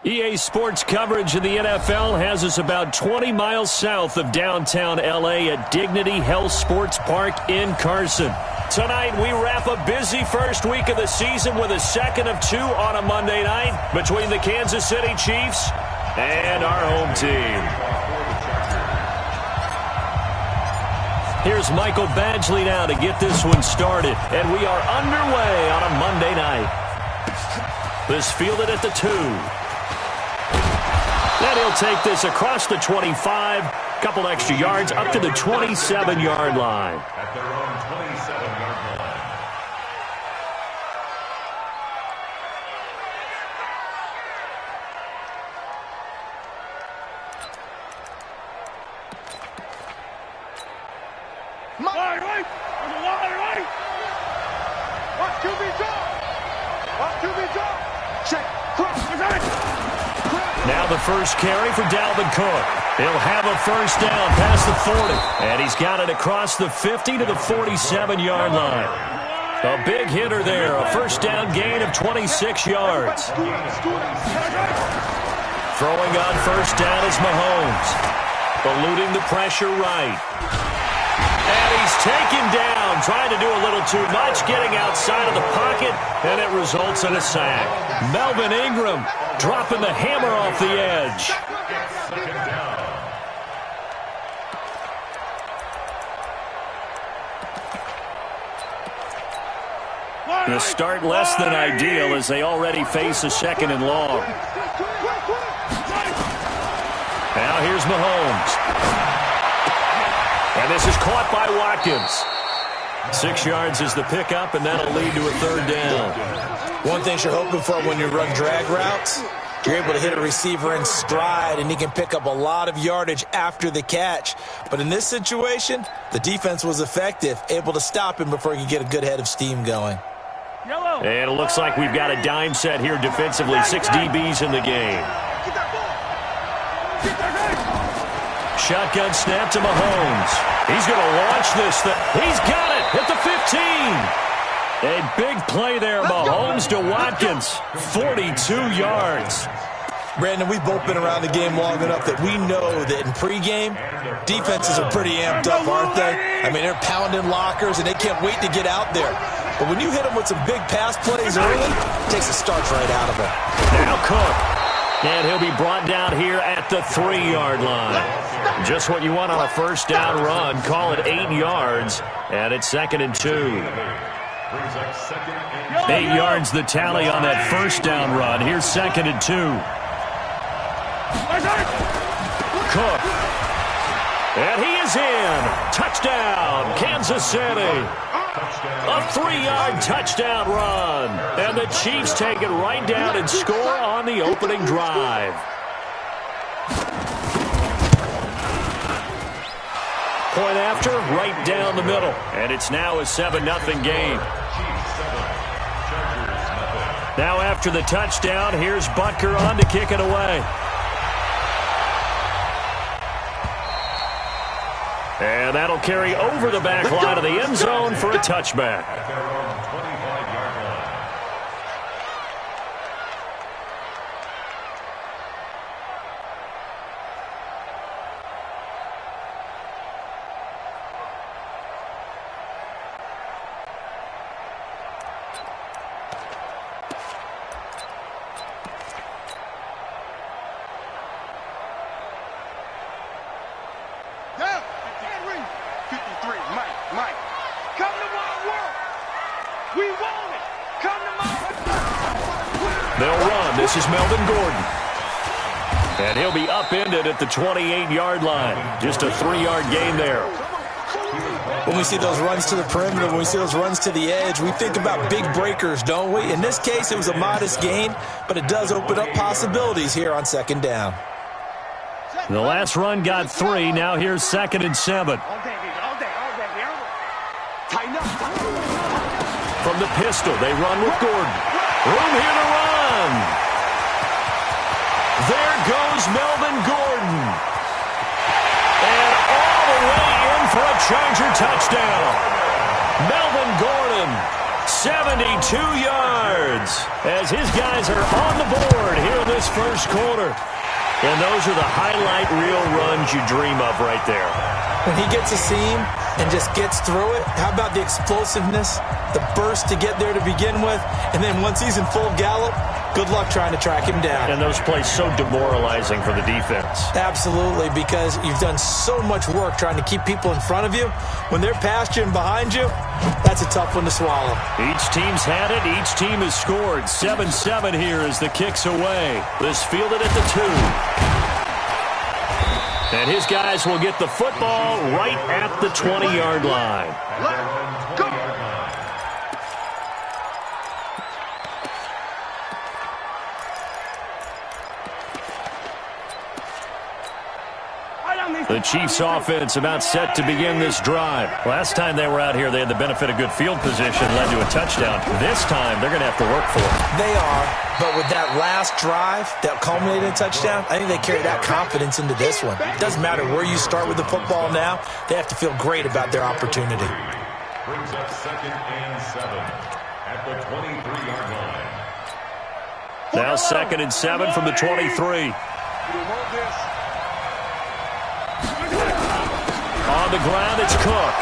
EA Sports coverage of the NFL has us about 20 miles south of downtown L.A. at Dignity Health Sports Park in Carson. Tonight, we wrap a busy first week of the season with a second of two on a Monday night between the Kansas City Chiefs and our home team. Here's Michael Badgley now to get this one started, and we are underway on a Monday night. This fielded at the 2. Then he'll take this across the 25, couple extra yards up to the 27-yard line. At their own 27-yard line. Wide right. Wide right. 1, 2, be drawn. 1, 2, be drawn. Check. Cross. Now the first carry for Dalvin Cook. He'll have a first down past the 40. And he's got it across the 50 to the 47-yard line. A big hitter there. A first down gain of 26 yards. Throwing on first down is Mahomes. Eluding the pressure right. And he's taken down, trying to do a little too much, getting outside of the pocket, and it results in a sack. Melvin Ingram dropping the hammer off the edge. The start less than ideal as they already face a second and long. Now here's Mahomes. And this is caught by Watkins. 6 yards is the pickup, and that'll lead to a third down. One thing you're hoping for when you run drag routes, you're able to hit a receiver in stride, and he can pick up a lot of yardage after the catch. But in this situation, the defense was effective, able to stop him before he could get a good head of steam going. And it looks like we've got a dime set here defensively. 6 DBs in the game. Shotgun snap to Mahomes. He's going to launch this thing. He's got it at the 15. A big play there, Mahomes to Watkins. 42 yards. Brandon, we've both been around the game long enough that we know that in pregame, defenses are pretty amped up, aren't they? I mean, they're pounding lockers, and they can't wait to get out there. But when you hit them with some big pass plays early, it takes the starch right out of them. Now Cook. And he'll be brought down here at the 3-yard line. Just what you want on a first down run. Call it 8 yards. And it's 2nd and 2. 8 yards the tally on that first down run. Here's 2nd and 2. Cook. And he is in. Touchdown, Kansas City. A 3-yard touchdown run. And the Chiefs take it right down and score on the opening drive. Point after, right down the middle. And it's now a 7-0 game. Now after the touchdown, here's Butker on to kick it away. And that'll carry over the back line of the end zone for a touchback. They'll run. This is Melvin Gordon. And he'll be upended at the 28-yard line. Just a 3-yard gain there. When we see those runs to the perimeter, when we see those runs to the edge, we think about big breakers, don't we? In this case, it was a modest gain, but it does open up possibilities here on 2nd down. The last run got 3. Now here's 2nd and 7. From the pistol, they run with Gordon. Room here to run. There goes Melvin Gordon. And all the way in for a Charger touchdown. Melvin Gordon 72 yards as his guys are on the board here in this first quarter. And those are the highlight reel runs you dream of right there. When he gets a seam and just gets through it, how about the explosiveness, the burst to get there to begin with, and then once he's in full gallop, good luck trying to track him down. And those plays so demoralizing for the defense. Absolutely, because you've done so much work trying to keep people in front of you. When they're past you and behind you, that's a tough one to swallow. Each team's had it. Each team has scored. 7-7 here as the kick's away. This fielded at the 2. And his guys will get the football right at the 20-yard line. Let's go. The Chiefs offense about set to begin this drive. Last time they were out here, they had the benefit of good field position, led to a touchdown. This time, they're going to have to work for it. They are, but with that last drive that culminated in a touchdown, I think they carry that confidence into this one. It doesn't matter where you start with the football now. They have to feel great about their opportunity. Brings up 2nd and 7 at the 23-yard line. Now 2nd and 7 from the 23. On the ground, it's Cook.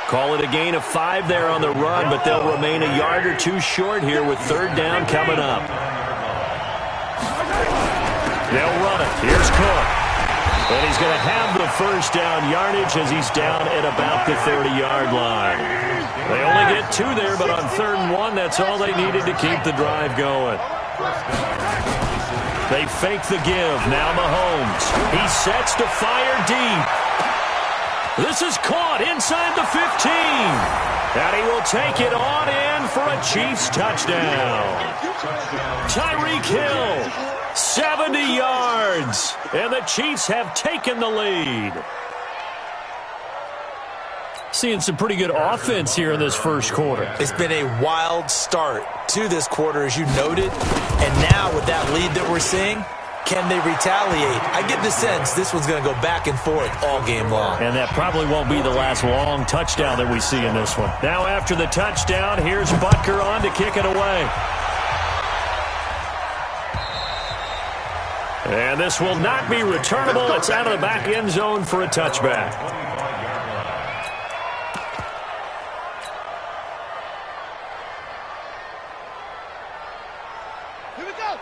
Call it a gain of 5 there on the run, but they'll remain a yard or 2 short here with 3rd down coming up. They'll run it. Here's Cook. And he's going to have the 1st down yardage as he's down at about the 30-yard line. They only get 2 there, but on 3rd and 1, that's all they needed to keep the drive going. They fake the give. Now Mahomes. He sets to fire deep. This is caught inside the 15. And he will take it on in for a Chiefs touchdown. Tyreek Hill, 70 yards. And the Chiefs have taken the lead. Seeing some pretty good offense here in this first quarter. It's been a wild start to this quarter, as you noted. And now with that lead that we're seeing, can they retaliate? I get the sense this one's going to go back and forth all game long. And that probably won't be the last long touchdown that we see in this one. Now after the touchdown, here's Butker on to kick it away. And this will not be returnable. It's out of the back end zone for a touchback.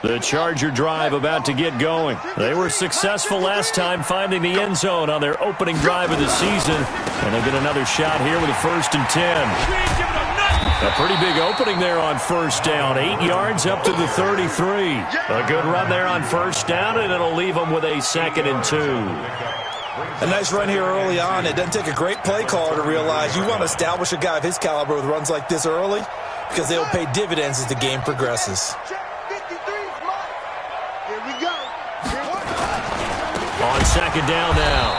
The Charger drive about to get going. They were successful last time finding the end zone on their opening drive of the season. And they get another shot here with a 1st and 10. A pretty big opening there on 1st down. 8 yards up to the 33. A good run there on 1st down, and it'll leave them with a 2nd and 2. A nice run here early on. It doesn't take a great play caller to realize you want to establish a guy of his caliber with runs like this early, because they'll pay dividends as the game progresses. On 2nd down now,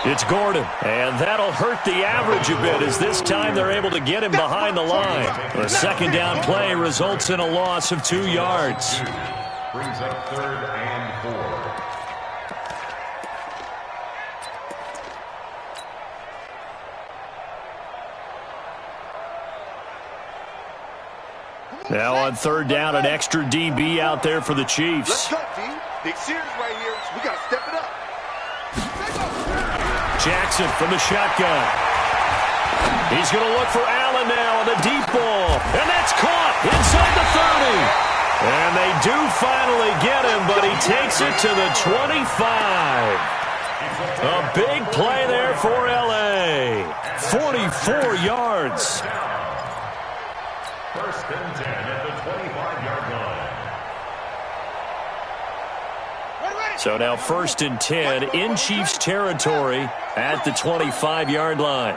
it's Gordon. And that'll hurt the average a bit as this time they're able to get him behind the line. The 2nd down play results in a loss of 2 yards. Brings up 3rd and 4. Now on 3rd down, an extra DB out there for the Chiefs. Let's go, team. Big series right here, so we got to step it up. Jackson from the shotgun. He's going to look for Allen now on the deep ball. And that's caught inside the 30. And they do finally get him, but he takes it to the 25. A big play there for L.A. 44 yards. 1st and 10 at the 25-yard line. So now 1st and 10 in Chiefs territory at the 25-yard line.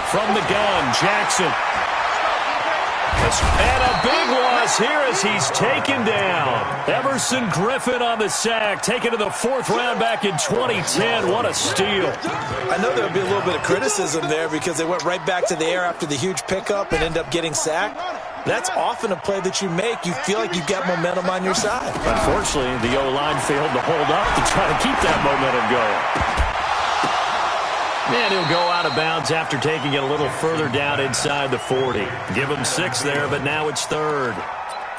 From the gun, Jackson. And a big loss here as he's taken down. Everson Griffin on the sack, taken to the 4th round back in 2010. What a steal. I know there'll be a little bit of criticism there because they went right back to the air after the huge pickup and end up getting sacked. That's often a play that you make. You feel like you've got momentum on your side. Unfortunately, the O-line failed to hold up to try to keep that momentum going. And he'll go out of bounds after taking it a little further down inside the 40. Give him 6 there, but now it's third.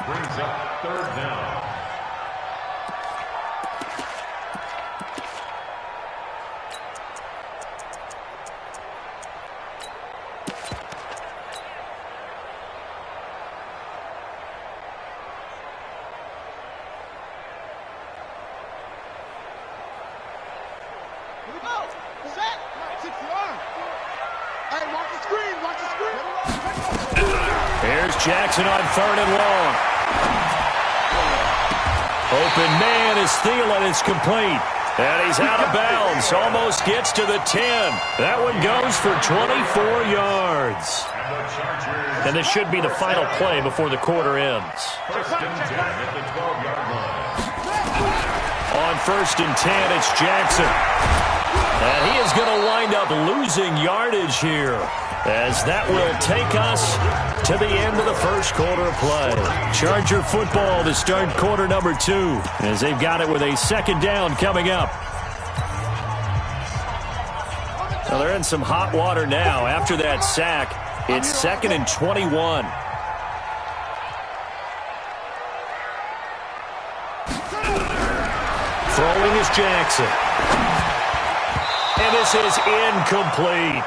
Brings up third down. Here's Jackson on third and long. Open man is Thielen. It's complete. And he's out of bounds. Almost gets to the 10. That one goes for 24 yards. And this should be the final play before the quarter ends. First and 10 at the 12-yard line. On first and 10, it's Jackson. And he is going to wind up losing yardage here, as that will take us to the end of the first quarter of play. Charger football to start quarter number 2, as they've got it with a second down coming up. Well, they're in some hot water now. After that sack, it's 2nd and 21. Throwing is Jackson. And this is incomplete.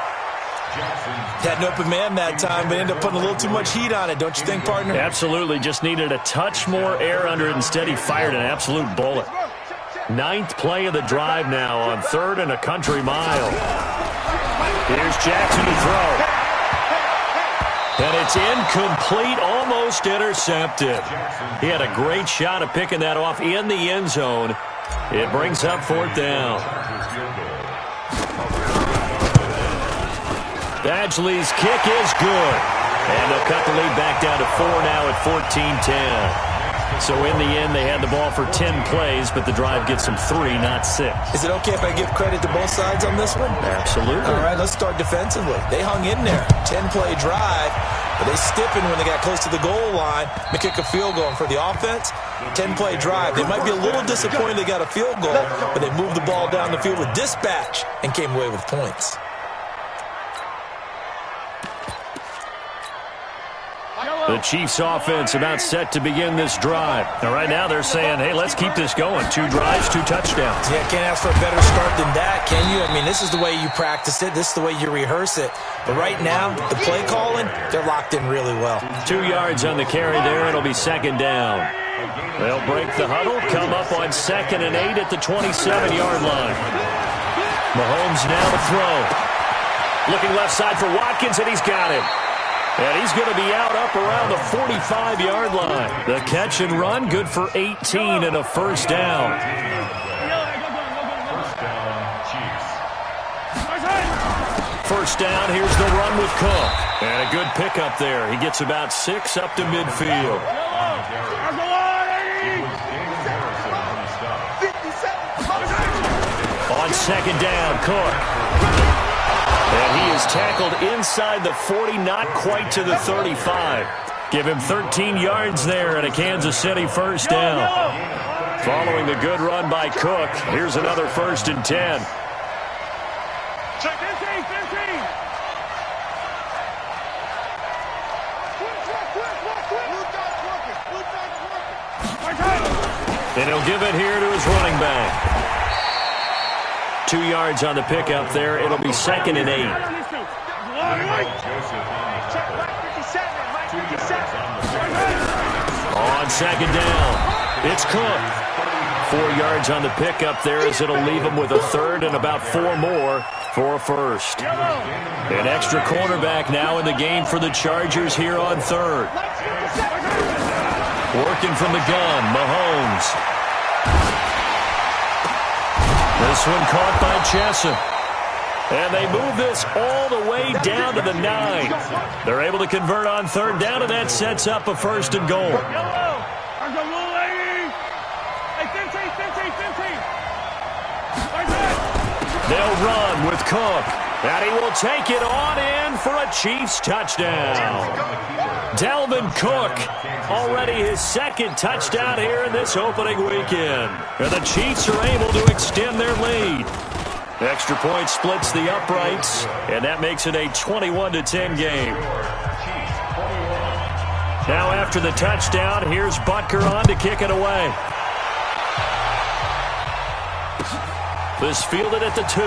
Had an open man that time, but ended up putting a little too much heat on it, don't you think, partner? Absolutely. Just needed a touch more air under it. Instead, he fired an absolute bullet. 9th play of the drive now on 3rd and a country mile. Here's Jackson to throw. And it's incomplete, almost intercepted. He had a great shot at picking that off in the end zone. It brings up 4th down. Badgley's kick is good. And they'll cut the lead back down to 4 now at 14-10. So in the end, they had the ball for 10 plays, but the drive gets them 3, not 6. Is it okay if I give credit to both sides on this one? Absolutely. All right, let's start defensively. They hung in there. 10-play drive, but they stiffened when they got close to the goal line to kick a field goal. And for the offense, 10-play drive. They might be a little disappointed they got a field goal, but they moved the ball down the field with dispatch and came away with points. The Chiefs offense about set to begin this drive. Now, right now they're saying, hey, let's keep this going. 2 drives, 2 touchdowns. Yeah, can't ask for a better start than that, can you? I mean, this is the way you practice it. This is the way you rehearse it. But right now, the play calling, they're locked in really well. 2 yards on the carry there. It'll be 2nd down. They'll break the huddle, come up on 2nd and 8 at the 27-yard line. Mahomes now to throw. Looking left side for Watkins, and he's got him. And he's going to be out up around the 45-yard line. The catch and run, good for 18 and a first down. First down, here's the run with Cook. And a good pickup there. He gets about 6 up to midfield. On 2nd down, Cook. And he is tackled inside the 40, not quite to the 35. Give him 13 yards there and a Kansas City first down. Following the good run by Cook, here's another 1st and 10. And he'll give it here to his running back. 2 yards on the pickup there. It'll be 2nd and 8. On 2nd down, it's Cook. 4 yards on the pickup there as it'll leave him with a 3rd and about 4 more for a first. An extra cornerback now in the game for the Chargers here on 3rd. Working from the gun, Mahomes. This one caught by Chesson. And they move this all the way down to the 9. They're able to convert on 3rd down, and that sets up a 1st and goal. They'll run with Cook. And he will take it on in for a Chiefs touchdown. Dalvin Cook, already his 2nd touchdown here in this opening weekend. And the Chiefs are able to extend their lead. Extra point splits the uprights, and that makes it a 21-10 game. Now after the touchdown, here's Butker on to kick it away. This fielded at the 2.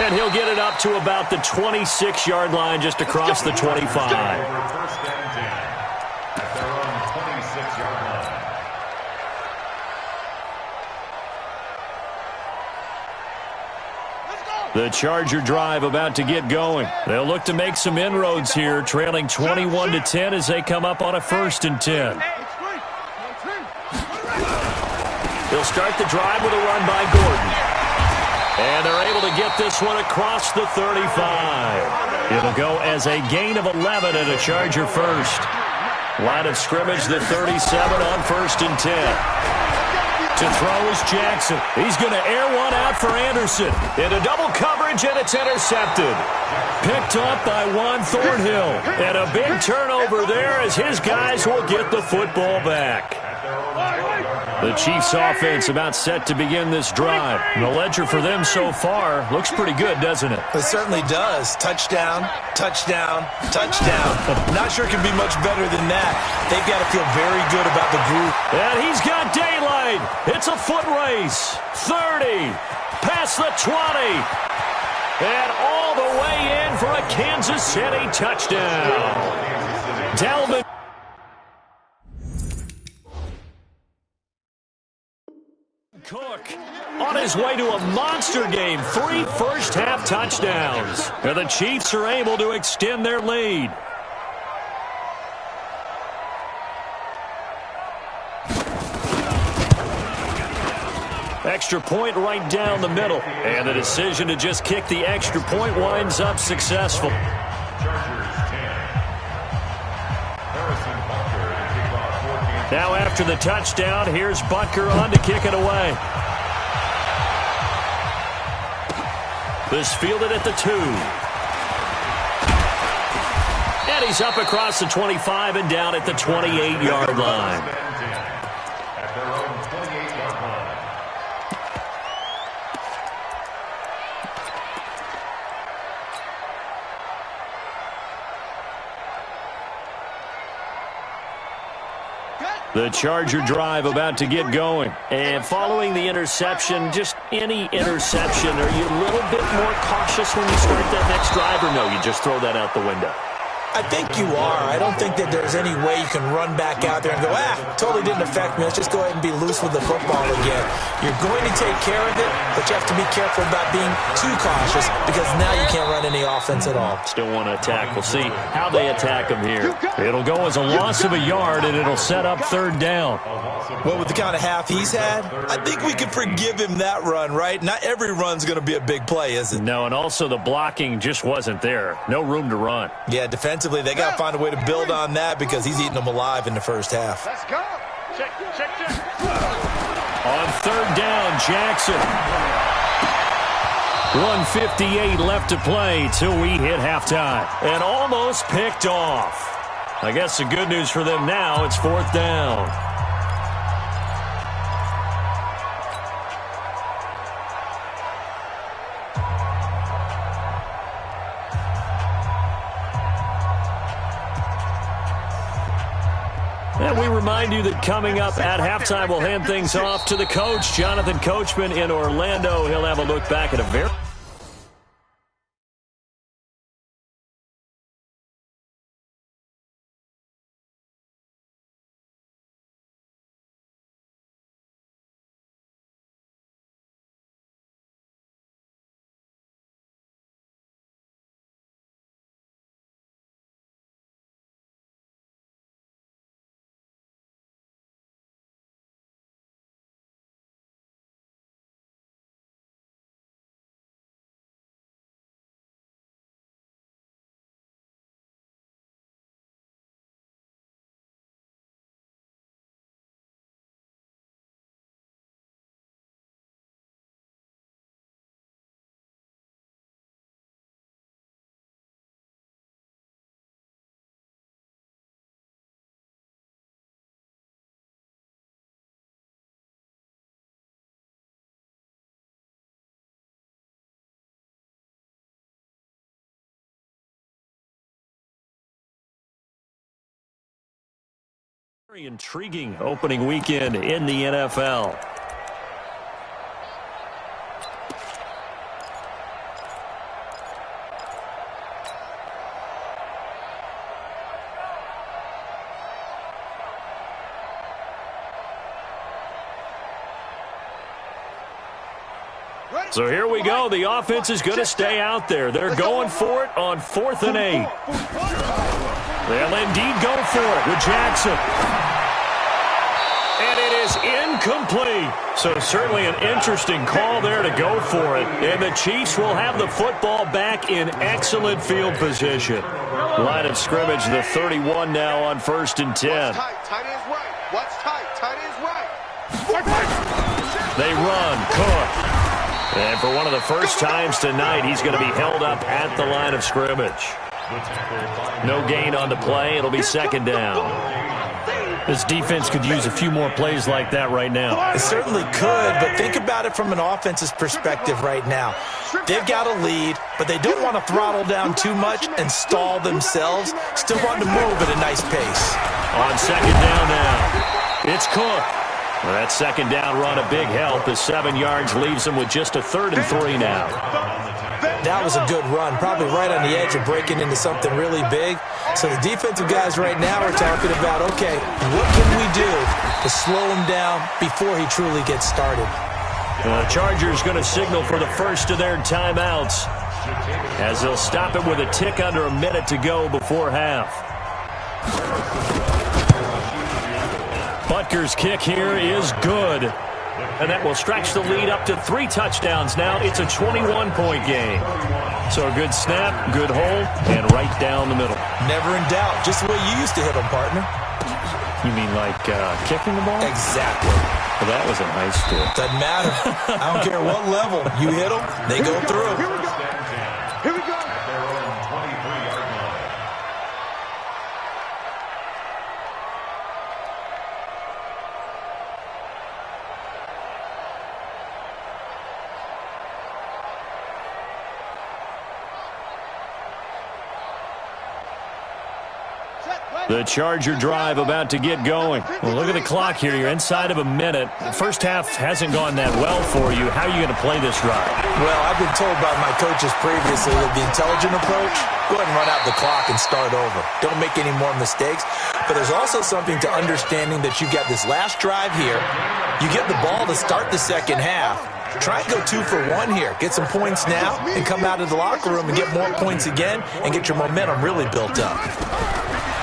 And he'll get it up to about the 26-yard line just across the 25. The Charger drive about to get going. They'll look to make some inroads here, trailing 21-10 as they come up on a 1st and 10. They'll start the drive with a run by Gordon. And they're able to get this one across the 35. It'll go as a gain of 11 and a Charger first. Line of scrimmage, the 37 on 1st and 10. To throw is Jackson. He's going to air one out for Anderson. Into double coverage, and it's intercepted. Picked up by Juan Thornhill. And a big turnover there as his guys will get the football back. The Chiefs' offense about set to begin this drive. The ledger for them so far looks pretty good, doesn't it? It certainly does. Touchdown, touchdown, touchdown. Not sure it can be much better than that. They've got to feel very good about the group. And he's got daylight. It's a foot race. 30, past the 20. And all the way in for a Kansas City touchdown. Dalvin. Cook on his way to a monster game. 3 first-half touchdowns. And the Chiefs are able to extend their lead. Extra point right down the middle. And the decision to just kick the extra point winds up successful. Now after the touchdown, here's Butker on to kick it away. This fielded at the 2. And he's up across the 25 and down at the 28-yard line. At their own 28-yard line. The Charger drive about to get going. And following the interception, just any interception, are you a little bit more cautious when you start that next drive, or no, you just throw that out the window? I think you are. I don't think that there's any way you can run back out there and go, totally didn't affect me. Let's just go ahead and be loose with the football again. You're going to take care of it, but you have to be careful about being too cautious because now you can't run any offense at all. Still want to attack. We'll see how they attack him here. It'll go as a loss of a yard, and it'll set up 3rd down. Well, with the kind of half he's had, I think we can forgive him that run, right? Not every run's going to be a big play, is it? No, and also the blocking just wasn't there. No room to run. Yeah, defensively, they got to find a way to build on that because he's eating them alive in the first half. Let's go. Check. On 3rd down, Jackson. 1:58 left to play till we hit halftime. And almost picked off. I guess the good news for them now, it's 4th down. And we remind you that coming up at halftime, we'll hand things off to the coach, Jonathan Coachman in Orlando. He'll have a look back at a very Very intriguing opening weekend in the NFL. So here we go. The offense is going to stay out there. They're going for it on 4th and 8. They'll indeed go for it with Jackson. And it is incomplete. So certainly an interesting call there to go for it. And the Chiefs will have the football back in excellent field position. Line of scrimmage, the 31 now on 1st and 10. Tight ends right. Watch tight. Tight ends right. They run. Cook. And for one of the first times tonight, he's going to be held up at the line of scrimmage. No gain on the play. It'll be 2nd down. This defense could use a few more plays like that right now. It certainly could, but think about it from an offense's perspective right now. They've got a lead, but they don't want to throttle down too much and stall themselves. Still want to move at a nice pace. On 2nd down now, it's Cook. Well, that 2nd down run a big help. The 7 yards leaves them with just a 3rd and 3 now. That was a good run, probably right on the edge of breaking into something really big. So the defensive guys right now are talking about, okay, what can we do to slow him down before he truly gets started? The Chargers going to signal for the first of their timeouts as they'll stop it with a tick under a minute to go before half. Butker's kick here is good. And that will stretch the lead up to 3 touchdowns now. It's a 21-point game. So a good snap, good hold, and right down the middle. Never in doubt. Just the way you used to hit them, partner. You mean like kicking the ball? Exactly. Well, that was in high school. Doesn't matter. I don't care what level. You hit them, they go through. Here we go. Here we go. The Charger drive about to get going. Well, look at the clock here. You're inside of a minute. The first half hasn't gone that well for you. How are you going to play this drive? Well, I've been told by my coaches previously that the intelligent approach, go ahead and run out the clock and start over. Don't make any more mistakes. But there's also something to understanding that you've got this last drive here. You get the ball to start the second half. Try and go 2 for 1 here. Get some points now and come out of the locker room and get more points again and get your momentum really built up.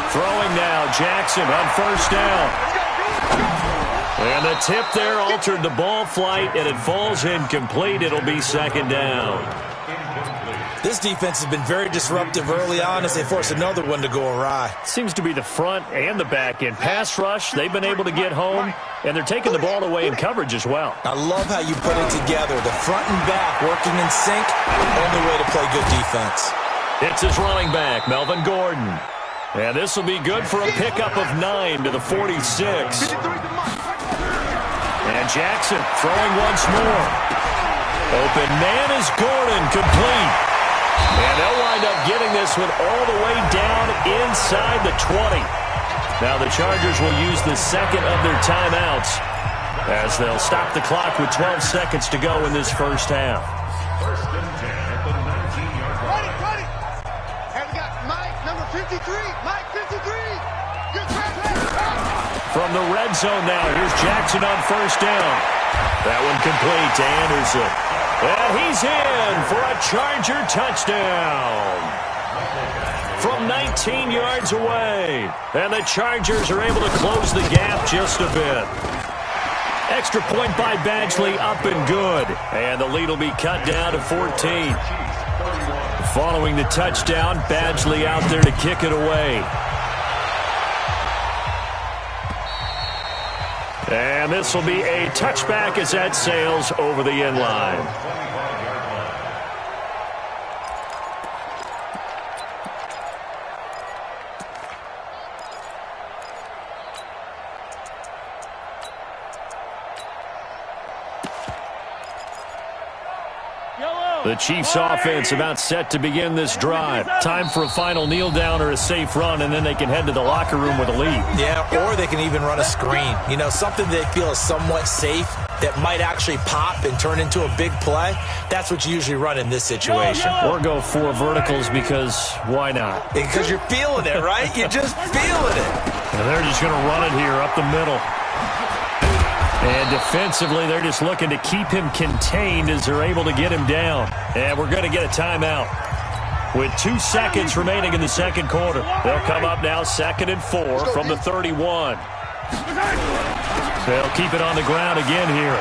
Throwing now, Jackson on 1st down. And the tip there altered the ball flight, and it falls incomplete. It'll be 2nd down. This defense has been very disruptive early on as they force another one to go awry. Seems to be the front and the back end. Pass rush, they've been able to get home, and they're taking the ball away in coverage as well. I love how you put it together. The front and back working in sync, only way to play good defense. It's his running back, Melvin Gordon. And this will be good for a pickup of 9 to the 46. And Jackson throwing once more. Open man is Gordon, complete. And they'll wind up getting this one all the way down inside the 20. Now the Chargers will use the 2nd of their timeouts as they'll stop the clock with 12 seconds to go in this first half. First and 10 at the 19-yard line. Ready. And we got Mike, number 53. Mike, 53. Good From the red zone now, here's Jackson on 1st down. That one complete to Anderson. And he's in for a Charger touchdown. From 19 yards away. And the Chargers are able to close the gap just a bit. Extra point by Badgley, up and good. And the lead will be cut down to 14. Following the touchdown, Badgley out there to kick it away. And this will be a touchback as that sails over the end line. Yellow. The Chiefs offense about set to begin this drive. Time for a final kneel down or a safe run, and then they can head to the locker room with a lead. Yeah, or they can even run a screen. You know, something they feel is somewhat safe that might actually pop and turn into a big play. That's what you usually run in this situation. Or go 4 verticals because why not? Because you're feeling it, right? You're just feeling it. And they're just going to run it here up the middle. And defensively, they're just looking to keep him contained as they're able to get him down. And we're going to get a timeout. With 2 seconds remaining in the second quarter. They'll come up now 2nd and 4 from the 31. They'll keep it on the ground again here.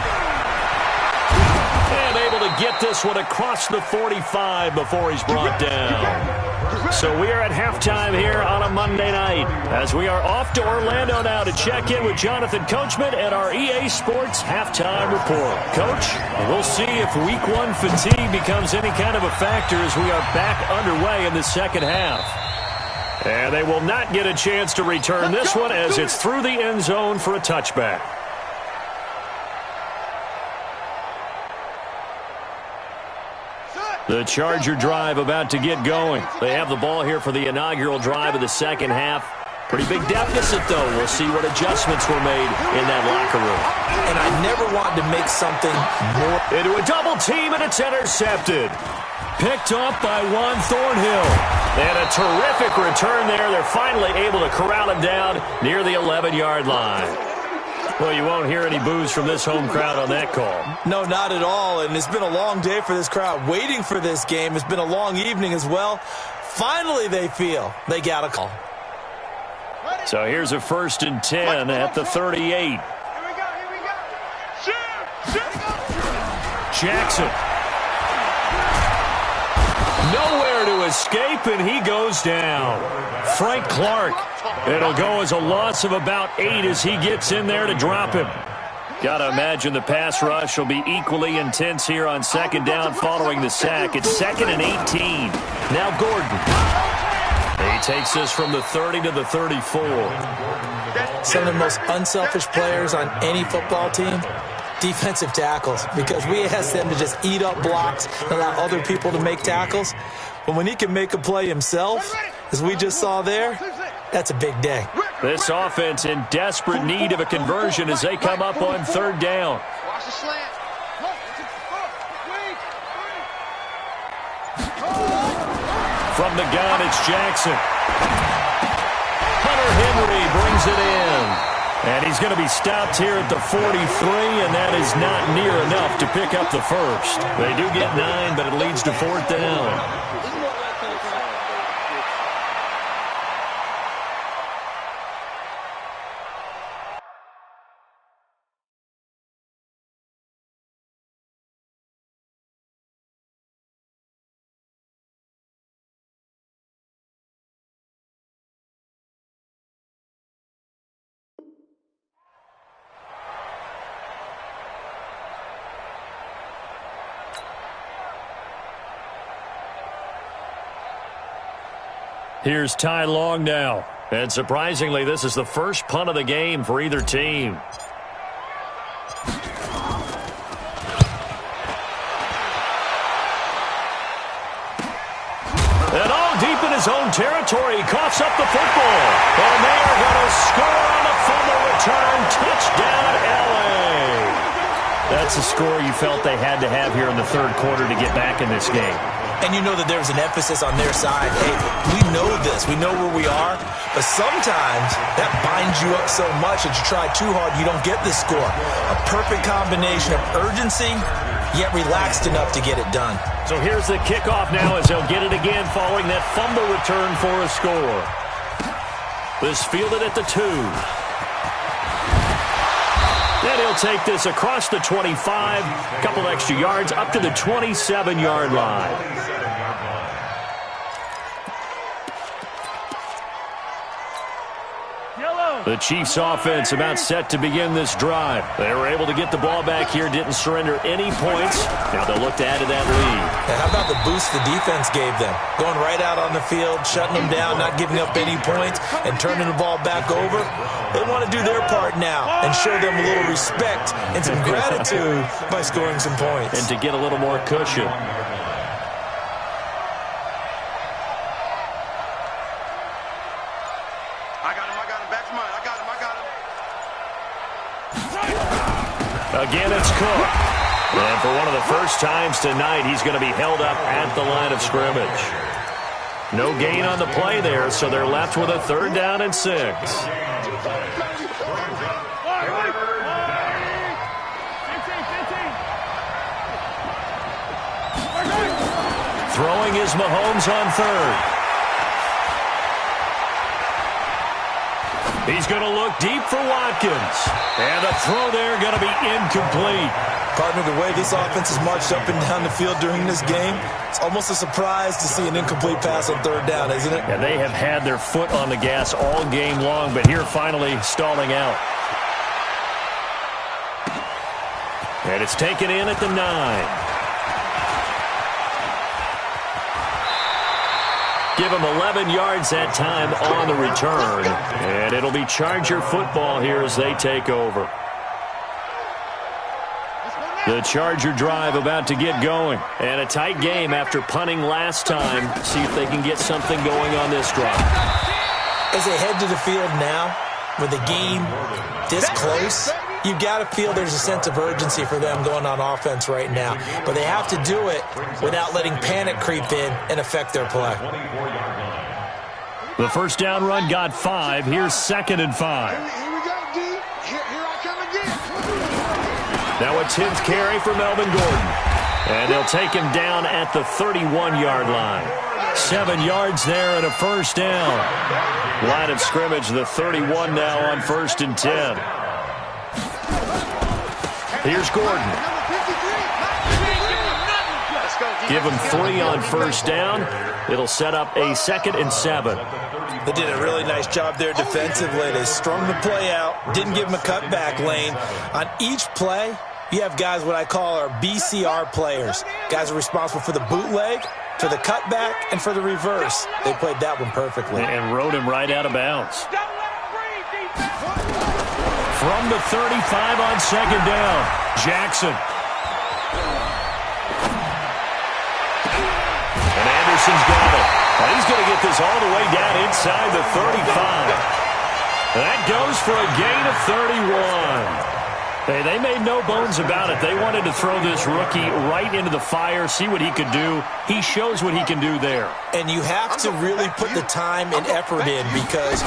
And able to get this one across the 45 before he's brought down. So we are at halftime here on a Monday night as we are off to Orlando now to check in with Jonathan Coachman and our EA Sports Halftime Report. Coach, we'll see if Week 1 fatigue becomes any kind of a factor as we are back underway in the second half. And they will not get a chance to return this one as it's through the end zone for a touchback. The Charger drive about to get going. They have the ball here for the inaugural drive of the second half. Pretty big deficit, though. We'll see what adjustments were made in that locker room. And I never wanted to make something more. Into a double team, and it's intercepted. Picked off by Juan Thornhill. And a terrific return there. They're finally able to corral him down near the 11-yard line. Well, you won't hear any boos from this home crowd on that call. No, not at all. And it's been a long day for this crowd waiting for this game. It's been a long evening as well. Finally, they feel they got a call. So here's a 1st and 10 at the 38. Here we go. Shoot. Jackson. Nowhere to escape, and he goes down. Frank Clark. It'll go as a loss of about 8 as he gets in there to drop him. Got to imagine the pass rush will be equally intense here on 2nd down following the sack. It's 2nd and 18. Now Gordon. He takes this from the 30 to the 34. Some of the most unselfish players on any football team, defensive tackles, because we ask them to just eat up blocks and allow other people to make tackles. But when he can make a play himself, as we just saw there, that's a big day. This offense in desperate need of a conversion as they come up on 3rd down. Watch the slant. From the gun, it's Jackson. Hunter Henry brings it in. And he's going to be stopped here at the 43, and that is not near enough to pick up the first. They do get 9, but it leads to 4th down. Here's Ty Long now. And surprisingly, this is the first punt of the game for either team. And all deep in his own territory, he coughs up the football. And they are going to score on the fumble return. Touchdown, L.A. That's a score you felt they had to have here in the 3rd quarter to get back in this game. And you know that there's an emphasis on their side. Hey, we know this. We know where we are. But sometimes that binds you up so much that you try too hard, you don't get the score. A perfect combination of urgency, yet relaxed enough to get it done. So here's the kickoff now as they'll get it again following that fumble return for a score. This fielded at the 2. And he'll take this across the 25, a couple extra yards, up to the 27-yard line. The Chiefs offense about set to begin this drive. They were able to get the ball back here, didn't surrender any points. Now they'll look to add to that lead. And how about the boost the defense gave them? Going right out on the field, shutting them down, not giving up any points, and turning the ball back over. They want to do their part now and show them a little respect and some gratitude by scoring some points. And to get a little more cushion. Again, it's Cook. And for one of the first times tonight, he's going to be held up at the line of scrimmage. No gain on the play there, so they're left with a 3rd down and 6. Throwing is Mahomes on 3rd. He's going to look deep for Watkins. And the throw there going to be incomplete. Partner, the way this offense has marched up and down the field during this game, it's almost a surprise to see an incomplete pass on 3rd down, isn't it? And they have had their foot on the gas all game long, but here finally stalling out. And it's taken in at the 9. Give him 11 yards that time on the return. And it'll be Charger football here as they take over. The Charger drive about to get going. And a tight game after punting last time. See if they can get something going on this drive. As they head to the field now, with the game this close, you've got to feel there's a sense of urgency for them going on offense right now. But they have to do it without letting panic creep in and affect their play. The first down run got 5. Here's 2nd and 5. Here we go, D. Here I come again. Now a 10th carry for Melvin Gordon. And they'll take him down at the 31-yard line. 7 yards there and a first down. Line of scrimmage, the 31 now on 1st and 10. Here's Gordon. Give him 3 on first down. It'll set up a 2nd and 7. They did a really nice job there defensively. They strung the play out, didn't give him a cutback lane. On each play, you have guys what I call our BCR players. Guys are responsible for the bootleg, for the cutback, and for the reverse. They played that one perfectly. And rode him right out of bounds. From the 35 on 2nd down, Jackson. And Anderson's got it. And he's going to get this all the way down inside the 35. That goes for a gain of 31. Hey, they made no bones about it. They wanted to throw this rookie right into the fire, see what he could do. He shows what he can do there. And you have to really put the time and effort in because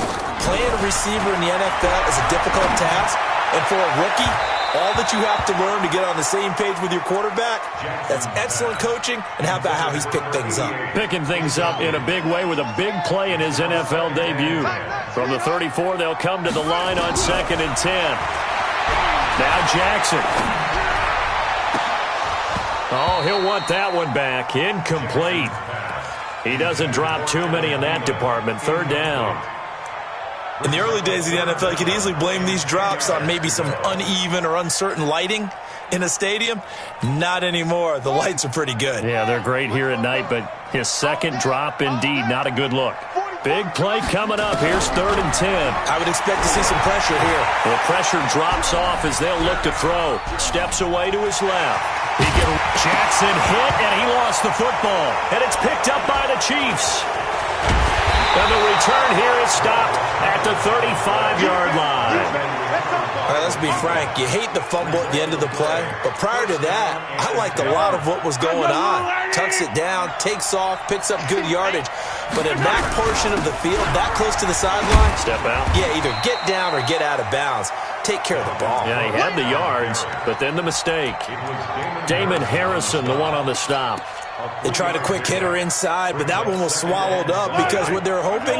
playing a receiver in the NFL is a difficult task. And for a rookie, all that you have to learn to get on the same page with your quarterback, that's excellent coaching. And how about how he's picked things up? Picking things up in a big way with a big play in his NFL debut. From the 34, they'll come to the line on 2nd and 10. Now Jackson. Oh, he'll want that one back. Incomplete. He doesn't drop too many in that department. 3rd down. In the early days of the NFL, you could easily blame these drops on maybe some uneven or uncertain lighting in a stadium. Not anymore. The lights are pretty good. Yeah, they're great here at night, but his 2nd drop, indeed, not a good look. Big play coming up. Here's 3rd and 10. I would expect to see some pressure here. The pressure drops off as they'll look to throw. Steps away to his left. Jackson hit, and he lost the football. And it's picked up by the Chiefs. And the return here is stopped at the 35-yard line. All right, let's be frank. You hate the fumble at the end of the play, but prior to that, I liked a lot of what was going on. Tucks it down, takes off, picks up good yardage. But in that portion of the field, that close to the sideline, step out. Yeah, either get down or get out of bounds. Take care of the ball. Yeah, he had the yards, but then the mistake. Damon Harrison, the one on the stop. They tried a quick hitter inside, but that one was swallowed up because what they're hoping,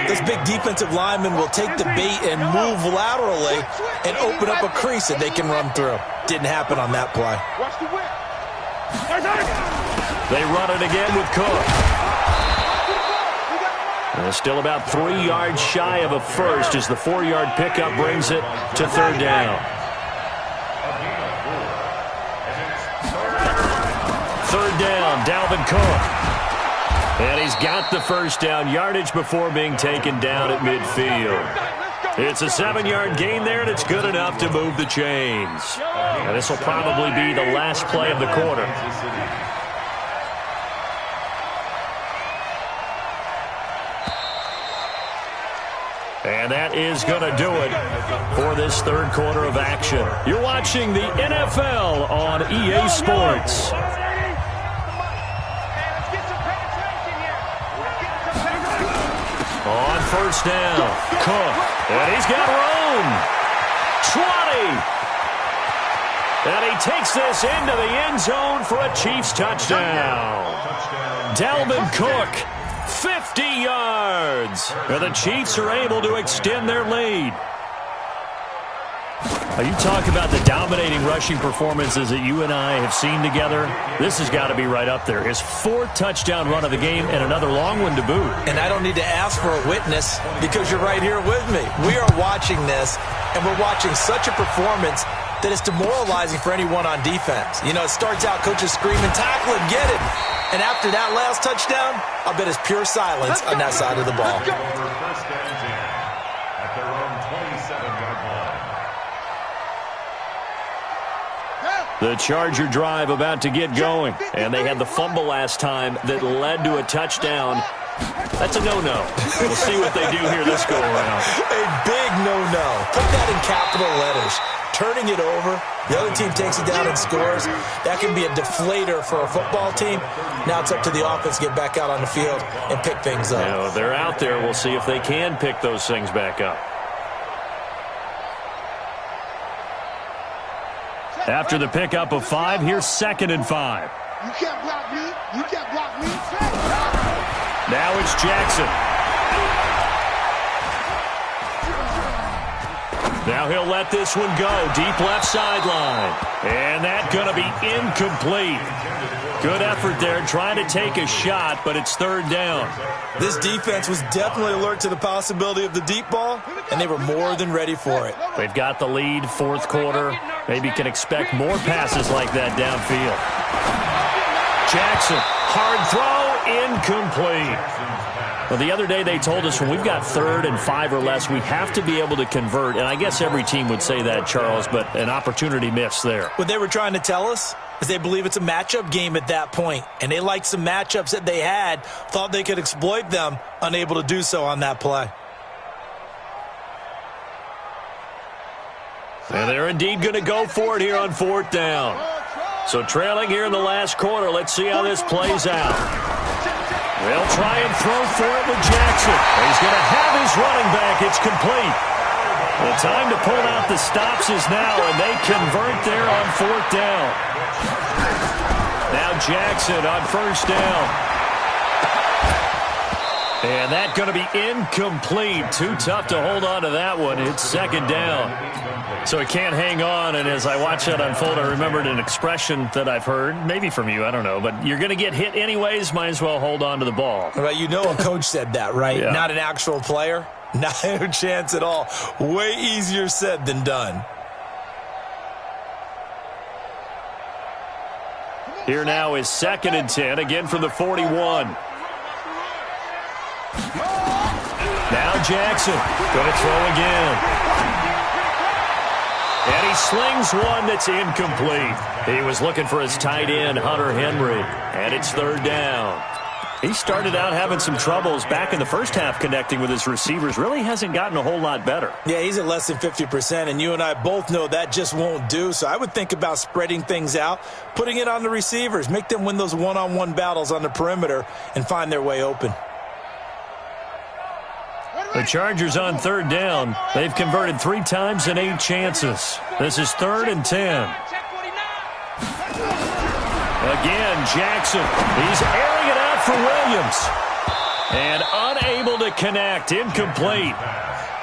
this big defensive lineman will take the bait and move laterally and open up a crease that they can run through. Didn't happen on that play. They run it again with Cook. And they're still about 3 yards shy of a first as the 4-yard pickup brings it to 3rd down. 3rd down, Dalvin Cook. And he's got the first down yardage before being taken down at midfield. It's a 7-yard gain there, and it's good enough to move the chains. And this will probably be the last play of the quarter. And that is going to do it for this third quarter of action. You're watching the NFL on EA Sports. On first down, Cook, and he's got room. 20. And he takes this into the end zone for a Chiefs touchdown. Dalvin Cook, 50 yards. And the Chiefs are able to extend their lead. You talk about the dominating rushing performances that you and I have seen together. This has got to be right up there. His fourth touchdown run of the game and another long one to boot. And I don't need to ask for a witness because you're right here with me. We are watching this, and we're watching such a performance that it's demoralizing for anyone on defense. You know, it starts out coaches screaming, tackle him, get it. And after that last touchdown, I'll bet it's pure silence on that side of the ball. At their own 27-yard line. The Charger drive about to get going, and they had the fumble last time that led to a touchdown. That's a no-no. We'll see what they do here this go-around. A big no-no. Put that in capital letters. Turning it over, the other team takes it down and scores. That can be a deflator for a football team. Now it's up to the offense to get back out on the field and pick things up. Now, they're out there. We'll see if they can pick those things back up. After the pickup of 5, here's 2nd and 5. You can't block me. You can't block me. Now it's Jackson. Now he'll let this one go. Deep left sideline. And that's going to be incomplete. Good effort there, trying to take a shot, but it's 3rd down. This defense was definitely alert to the possibility of the deep ball, and they were more than ready for it. They've got the lead, 4th quarter. Maybe can expect more passes like that downfield. Jackson, hard throw, incomplete. Well, the other day they told us when we've got 3rd and 5 or less, we have to be able to convert. And I guess every team would say that, Charles, but an opportunity missed there. What they were trying to tell us is they believe it's a matchup game at that point. And they liked some matchups that they had, thought they could exploit them, unable to do so on that play. And they're indeed going to go for it here on 4th down. So trailing here in the last quarter, let's see how this plays out. They'll try and throw for it with Jackson. He's going to have his running back. It's complete. The time to pull out the stops is now, and they convert there on 4th down. Now Jackson on 1st down. And that's going to be incomplete. Too tough to hold on to that one. It's 2nd down. So it can't hang on, and as I watch that unfold, I remembered an expression that I've heard, maybe from you, I don't know, but you're going to get hit anyways, might as well hold on to the ball. Well, you know a coach said that, right? Yeah. Not an actual player. Not a chance at all. Way easier said than done. Here now is 2nd and 10, again from the 41. Now Jackson, going to throw again. And he slings one that's incomplete. He was looking for his tight end, Hunter Henry, and it's 3rd down. He started out having some troubles back in the first half connecting with his receivers. Really hasn't gotten a whole lot better. Yeah, he's at less than 50%, and you and I both know that just won't do. So I would think about spreading things out, putting it on the receivers, make them win those one-on-one battles on the perimeter and find their way open. The Chargers on 3rd down. They've converted 3 times in 8 chances. This is 3rd and 10. Again, Jackson. He's airing it out for Williams. And unable to connect. Incomplete.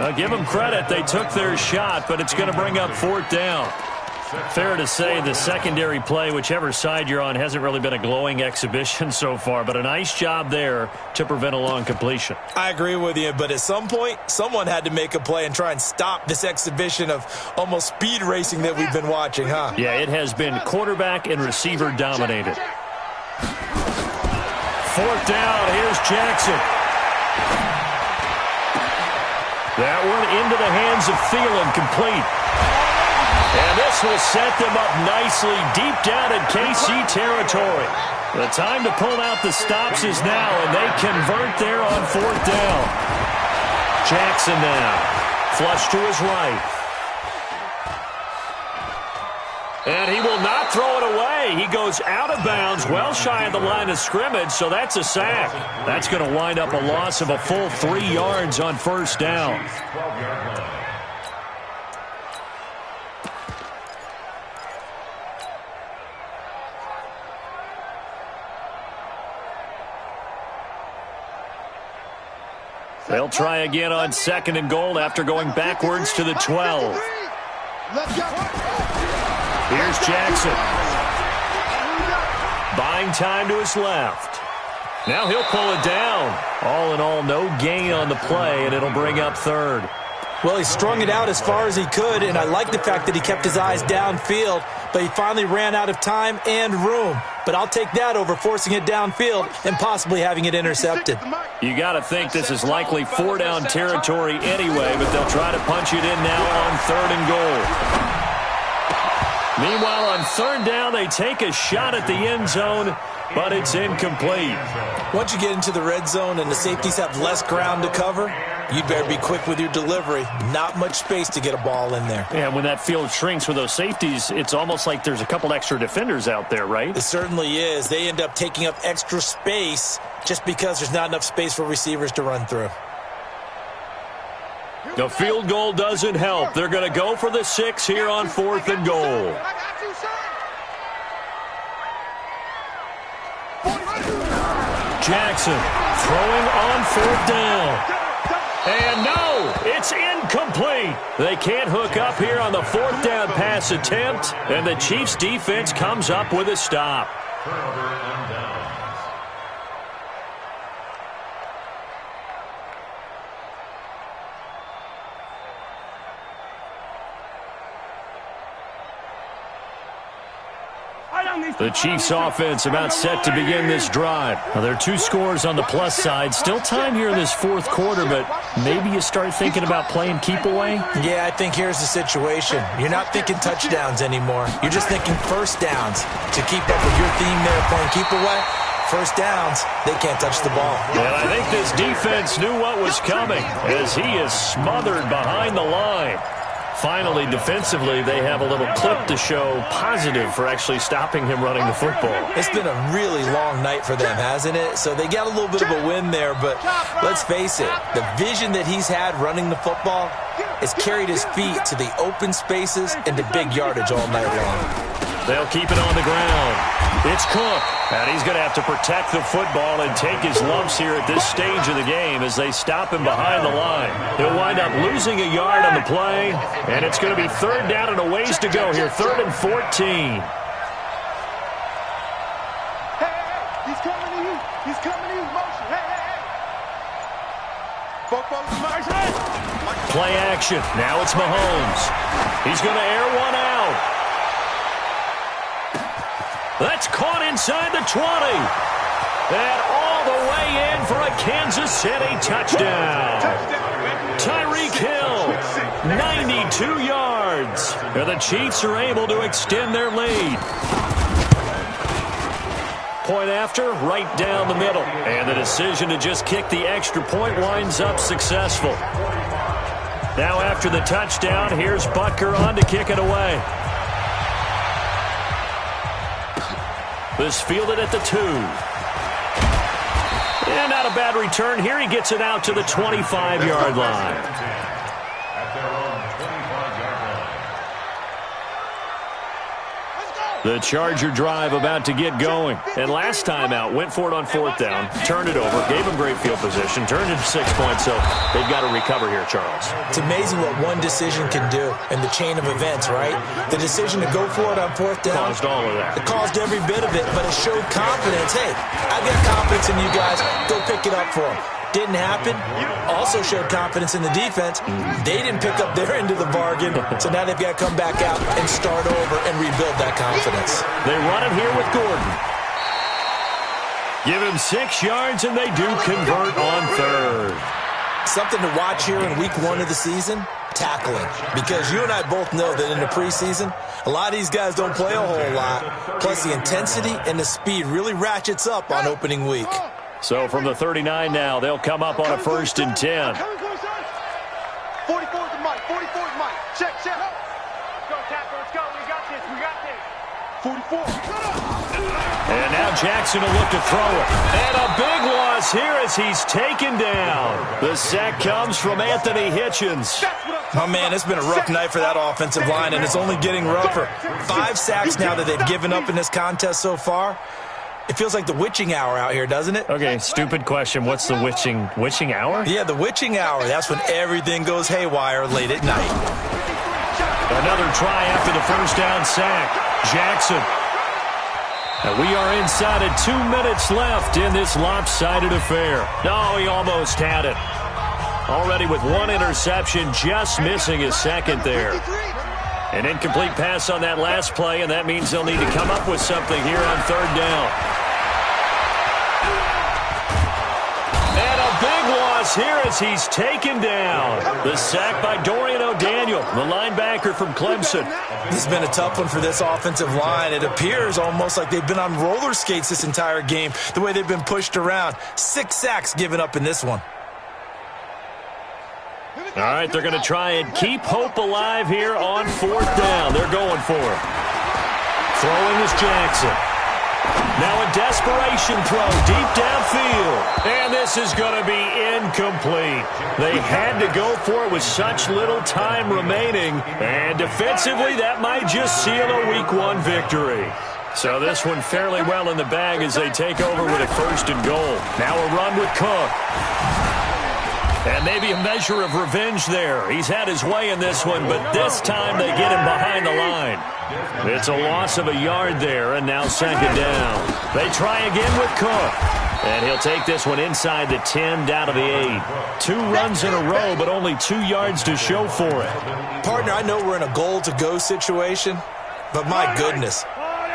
Now, give them credit. They took their shot, but it's going to bring up 4th down. Fair to say the secondary play, whichever side you're on, hasn't really been a glowing exhibition so far, but a nice job there to prevent a long completion. I agree with you, but at some point, someone had to make a play and try and stop this exhibition of almost speed racing that we've been watching, huh? Yeah, it has been quarterback and receiver dominated. 4th down, here's Jackson. That one into the hands of Thielen, complete. And this will set them up nicely deep down in KC territory. The time to pull out the stops is now, and they convert there on 4th down. Jackson now. Flush to his right. And he will not throw it away. He goes out of bounds, well shy of the line of scrimmage, so that's a sack. That's going to wind up a loss of a full 3 yards on first down. They'll try again on 2nd and goal after going backwards to the 12. Here's Jackson. Buying time to his left. Now he'll pull it down. All in all, no gain on the play, and it'll bring up 3rd. Well, he strung it out as far as he could, and I like the fact that he kept his eyes downfield, but he finally ran out of time and room. But I'll take that over forcing it downfield and possibly having it intercepted. You got to think this is likely 4-down territory anyway, but they'll try to punch it in now on 3rd and goal. Meanwhile, on 3rd down, they take a shot at the end zone, but it's incomplete. Once you get into the red zone and the safeties have less ground to cover, you'd better be quick with your delivery. Not much space to get a ball in there. Yeah, when that field shrinks with those safeties, it's almost like there's a couple extra defenders out there, right? It certainly is. They end up taking up extra space just because there's not enough space for receivers to run through. The field goal doesn't help. They're going to go for the 6 here on 4th and goal. Jackson throwing on 4th down. And no, it's incomplete. They can't hook up here on the 4th down pass attempt, and the Chiefs defense comes up with a stop. The Chiefs offense about set to begin this drive. Now, there are 2 scores on the plus side. Still time here in this 4th quarter, but maybe you start thinking about playing keep away? Yeah, I think here's the situation. You're not thinking touchdowns anymore. You're just thinking first downs. To keep up with your theme there, playing keep away, first downs, they can't touch the ball. And I think this defense knew what was coming as he is smothered behind the line. Finally, defensively, they have a little clip to show positive for actually stopping him running the football. It's been a really long night for them, hasn't it? So they got a little bit of a win there, but let's face it, the vision that he's had running the football has carried his feet to the open spaces and the big yardage all night long. They'll keep it on the ground. It's Cook, and he's going to have to protect the football and take his lumps here at this stage of the game as they stop him behind the line. He'll wind up losing a yard on the play, and it's going to be 3rd down and a ways to go here, 3rd and 14. Hey, he's coming to you. He's coming to you. Motion. Hey. Play action. Now it's Mahomes. He's going to air one out. That's caught inside the 20. And all the way in for a Kansas City touchdown. Tyreek Hill, 92 yards. And the Chiefs are able to extend their lead. Point after, right down the middle. And the decision to just kick the extra point winds up successful. Now after the touchdown, here's Butker on to kick it away. This fielded at the 2. And not a bad return here. He gets it out to the 25-yard line. The Charger drive about to get going. And last time out, went for it on 4th down, turned it over, gave him great field position, turned it to 6 points, so they've got to recover here, Charles. It's amazing what one decision can do in the chain of events, right? The decision to go for it on 4th down. Caused all of that. It caused every bit of it, but it showed confidence. Hey, I've got confidence in you guys. Go pick it up for them. Didn't happen. Also showed confidence in the defense. They didn't pick up their end of the bargain, so now they've got to come back out and start over and rebuild that confidence. They run it here with Gordon. Give him 6 yards, and they do convert on 3rd. Something to watch here in week 1 of the season, tackling. Because you and I both know that in the preseason, a lot of these guys don't play a whole lot. Plus, the intensity and the speed really ratchets up on opening week. So from the 39 now, they'll come up on a 1st and 10. Jackson will look to throw it. And a big loss here as he's taken down. The sack comes from Anthony Hitchens. Oh, man, it's been a rough night for that offensive line, and it's only getting rougher. 5 sacks now that they've given up in this contest so far. It feels like the witching hour out here, doesn't it? Okay, stupid question. What's the witching hour? Yeah, the witching hour. That's when everything goes haywire late at night. Another try after the first down sack. Jackson. And we are inside of 2 minutes left in this lopsided affair. No, he almost had it. Already with 1 interception, just missing his second there. An incomplete pass on that last play, and that means they'll need to come up with something here on 3rd down. And a big loss here as he's taken down. The sack by Dorian O'Daniel, the linebacker from Clemson. This has been a tough one for this offensive line. It appears almost like they've been on roller skates this entire game, the way they've been pushed around. 6 sacks given up in this one. All right, they're going to try and keep hope alive here on 4th down. They're going for it. Throwing is Jackson. Now a desperation throw deep downfield. And this is going to be incomplete. They had to go for it with such little time remaining. And defensively, that might just seal a Week 1 victory. So this one fairly well in the bag as they take over with a 1st and goal. Now a run with Cook. And maybe a measure of revenge there. He's had his way in this one, but this time they get him behind the line. It's a loss of a yard there, and now 2nd down. They try again with Cook. And he'll take this one inside the 10, down to the 8. 2 runs in a row, but only 2 yards to show for it. Partner, I know we're in a goal-to-go situation, but my goodness.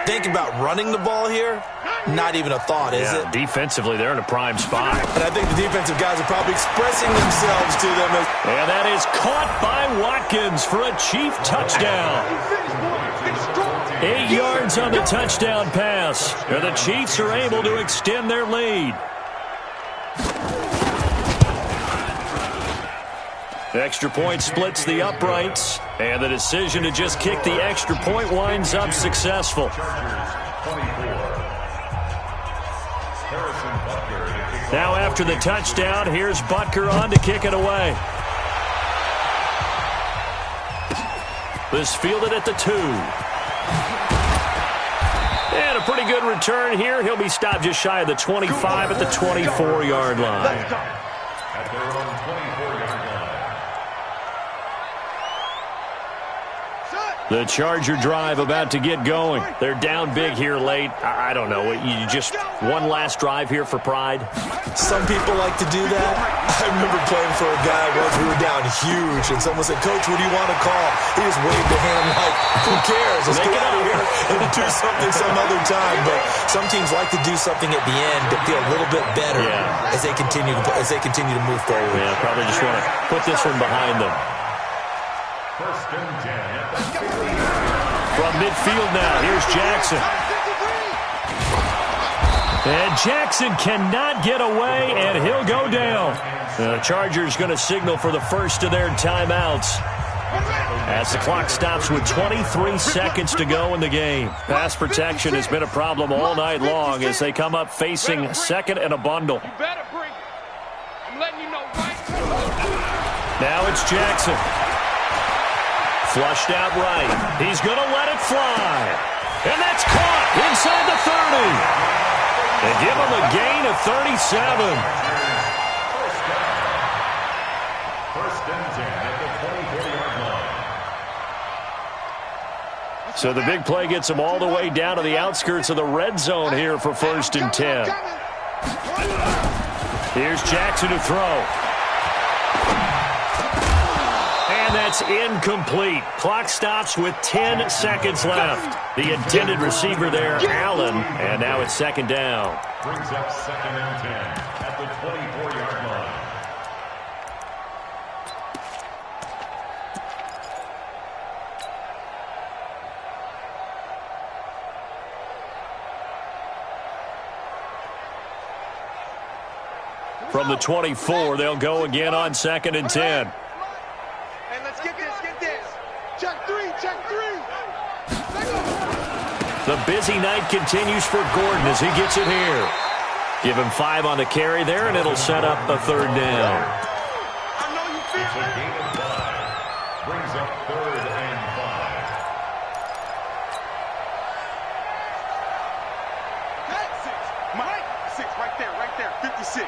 Think about running the ball here. Not even a thought, is it? Defensively, they're in a prime spot. And I think the defensive guys are probably expressing themselves to them. And that is caught by Watkins for a Chief touchdown. 8 yards on the touchdown pass. And the Chiefs are able to extend their lead. The extra point splits the uprights, and the decision to just kick the extra point winds up successful. Now after the touchdown, here's Butker on to kick it away. This fielded at the 2. And a pretty good return here. He'll be stopped just shy of the 25 at the 24-yard line. At their own 24-yard line. The Charger drive about to get going. They're down big here late. I don't know. You just one last drive here for pride? Some people like to do that. I remember playing for a guy once. We were down huge, and someone said, "Coach, what do you want to call?" He just waved a hand like, "Who cares? Let's get out of here and do something some other time." But some teams like to do something at the end to feel a little bit better as they continue to move forward. Yeah, probably just want to put this one behind them. 1st and 10. From midfield now, here's Jackson. And Jackson cannot get away, and he'll go down. The Chargers going to signal for the first of their timeouts as the clock stops with 23 seconds to go in the game. Pass protection has been a problem all night long as they come up facing 2nd and a bundle. Now it's Jackson. Flushed out right. He's going to let it fly. And that's caught inside the 30. They give him a gain of 37. 1st and 10 at the 24-yard line. So the big play gets him all the way down to the outskirts of the red zone here for 1st and 10. Here's Jackson to throw. And that's incomplete. Clock stops with 10 seconds left. The intended receiver there, Allen, and now it's 2nd down. Brings up 2nd and 10 at the 24-yard line. From the 24, they'll go again on 2nd and 10. Hey, let's get this. Check 3. The busy night continues for Gordon as he gets it here. Give him 5 on the carry there, and it'll set up a 3rd down. It's a gain of 5. Brings up 3rd and 5. Mike, 6, right there, 56.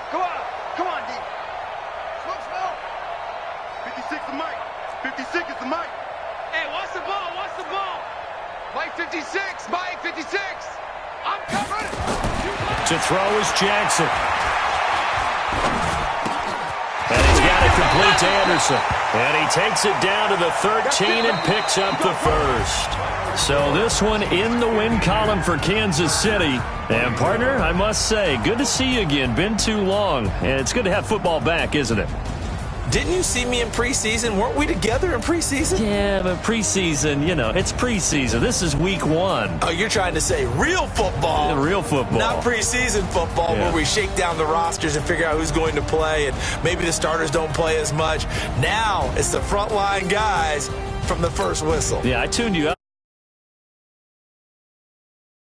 Come on, D. Slow. 56 is Mike. 56 is the Mike. Hey, watch the ball. Mike 56, Mike 56. I'm covering. To throw is Jackson. And he's got it complete to Anderson. And he takes it down to the 13 and picks up the 1st. So this one in the win column for Kansas City. And, partner, I must say, good to see you again. Been too long. And it's good to have football back, isn't it? Didn't you see me in preseason? Weren't we together in preseason? Yeah, but preseason, it's preseason. This is week 1. Oh, you're trying to say real football. Yeah, real football. Not preseason football where we shake down the rosters and figure out who's going to play, and maybe the starters don't play as much. Now it's the frontline guys from the first whistle. Yeah, I tuned you up.